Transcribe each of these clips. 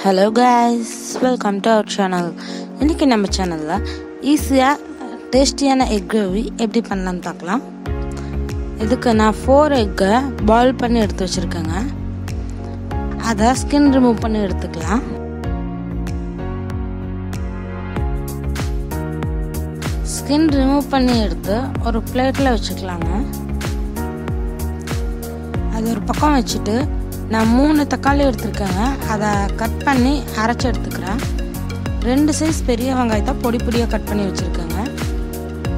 Hello guys, welcome to our channel. இன்னைக்கு நம்ம சேனல்ல ஈஸியா டேஸ்டியான எக் கிரேவி எப்படி பண்ணலாம்னு பார்க்கலாம். இதுக்கு நான் 4 எக்கை பாயில் பண்ணி எடுத்து வச்சிருக்கேங்க. அத ஸ்கின் ரிமூவ் பண்ணி எடுத்துக்கலாம். ஸ்கின் ரிமூவ் பண்ணி எடுத்து ஒரு பிளேட்ல வச்சுக்கலாங்க. அது ஒரு பக்கம் வச்சுட்டு நான் 3 தக்காளி எடுத்துருக்கேங்க. அதை கட் பண்ணி அரைச்சி எடுத்துக்கிறேன். 2 சைஸ் பெரிய வெங்காயத்தை பொடி பொடியாக கட் பண்ணி வச்சுருக்கேங்க.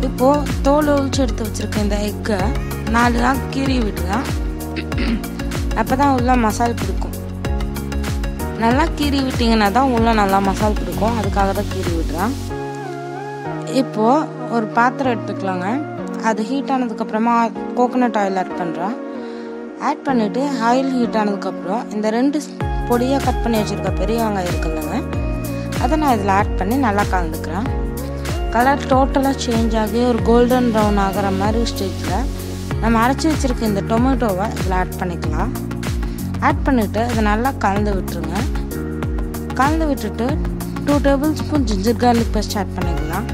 இப்போது தோல் உரிச்சு எடுத்து வச்சுருக்கேன் இந்த எக்கை 4 நாள் கீறி விட்டுறேன். அப்போ தான் உள்ள மசால் பிடிக்கும். நல்லா கீறி விட்டிங்கன்னா தான் உள்ள நல்லா மசால் பிடிக்கும். அதுக்காக தான் கீறி விட்டுறேன். இப்போது ஒரு பாத்திரம் எடுத்துக்கலாங்க. அது ஹீட் ஆனதுக்கப்புறமா கோகோனட் ஆயில் ஆட் பண்ணுறேன். ஆட் பண்ணிவிட்டு ஆயில் ஹீட் ஆனதுக்கப்புறம் இந்த 2 பொடியாக கட் பண்ணி வச்சுருக்க பெரிய வெங்காயம் இருக்குல்லங்க, அதை நான் இதில் ஆட் பண்ணி நல்லா கலந்துக்கிறேன். கலர் டோட்டலாக சேஞ்ச் ஆகி ஒரு கோல்டன் ப்ரௌன் ஆகிற மாதிரி ஸ்டேஜில் நம்ம அரைச்சி வச்சுருக்க இந்த டொமேட்டோவை இதில் ஆட் பண்ணிக்கலாம். ஆட் பண்ணிவிட்டு இதை நல்லா கலந்து விட்டுருங்க. கலந்து விட்டுட்டு 2 tablespoon ginger garlic paste add பண்ணிக்கலாம்.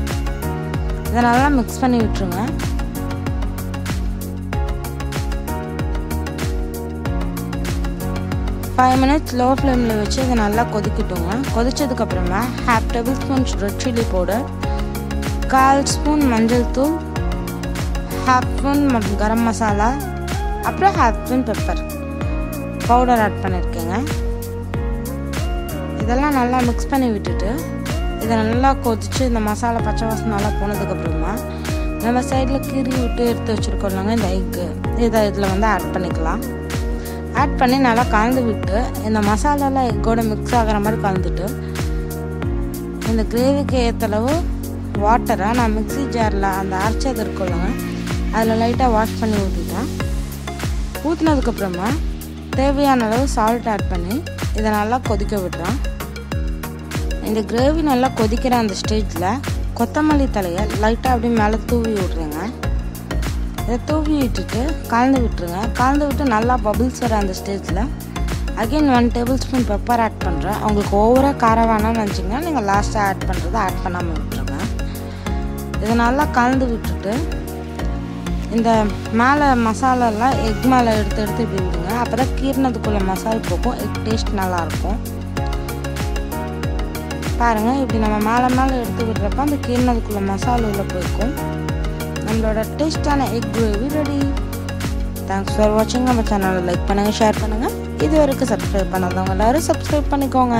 இதை நல்லா மிக்ஸ் பண்ணி விட்டுருங்க. ஃபைவ் மினிட்ஸ் லோ ஃப்ளேமில் வச்சு இதை நல்லா கொதிக்கட்டுங்க. கொதிச்சதுக்கப்புறமா 1/2 table spoon red chilli powder, 1/4 spoon மஞ்சள் தூள், 1/2 ஸ்பூன் கரம் மசாலா, அப்புறம் 1/2 ஸ்பூன் பெப்பர் பவுடர் ஆட் பண்ணியிருக்கேங்க. இதெல்லாம் நல்லா மிக்ஸ் பண்ணி விட்டுட்டு இதை நல்லா கொதிச்சு இந்த மசாலா பச்சை வாசம் நல்லா போனதுக்கப்புறமா நம்ம சைடில் கீறி விட்டு எடுத்து வச்சுருக்கோம்லங்க இந்த எக்கு, இதை இதில் ஆட் பண்ணிக்கலாம். ஆட் பண்ணி நல்லா கலந்து விட்டு இந்த மசாலாலாம் எக்கோட மிக்ஸ் ஆகிற மாதிரி கலந்துட்டு இந்த கிரேவிக்கு ஏற்றளவு வாட்டரை நான் மிக்ஸி ஜாரில் அந்த அரைச்சது இருக்குல்லங்க அதில் லைட்டாக வாஷ் பண்ணி ஊற்றிட்டேன். ஊற்றினதுக்கப்புறமா தேவையான அளவு சால்ட் ஆட் பண்ணி இதை நல்லா கொதிக்க விடுறேன். இந்த கிரேவி நல்லா கொதிக்கிற அந்த ஸ்டேஜில் கொத்தமல்லி தலையை லைட்டாக அப்படியே மேலே தூவி விட்றேங்க. இதை தூவி விட்டுட்டு கலந்து விட்டுருங்க. கலந்து விட்டு நல்லா பபிள்ஸ் வர அந்த ஸ்டேஜில் again 1 tablespoon pepper add பண்ணுறேன். உங்களுக்கு ஓவராக காரம் வேணாம்னு நினச்சிங்கன்னா நீங்கள் லாஸ்ட்டாக ஆட் பண்ணுறதை ஆட் பண்ணாமல் விட்டுருங்க. இதை நல்லா கலந்து விட்டுட்டு இந்த மேலே மசாலாலாம் எக் மேலே எடுத்து இப்படி விடுங்க. அப்போ தான் கீறினதுக்குள்ளே மசால் போக்கும், எக் டேஸ்ட் நல்லாயிருக்கும். பாருங்கள், இப்படி நம்ம மேலே எடுத்து விடுறப்ப அந்த கீறினதுக்குள்ளே மசாலா உள்ளே போய்க்கும். நம்மளோட டேஸ்டான egg gravy ready. Thanks for வாட்சிங். நம்ம சேனலை லைக் பண்ணுங்கள், ஷேர் பண்ணுங்கள். இது வரைக்கும் சப்ஸ்கிரைப் பண்ணாதவங்க எல்லாரும் சப்ஸ்கிரைப் பண்ணிக்கோங்க.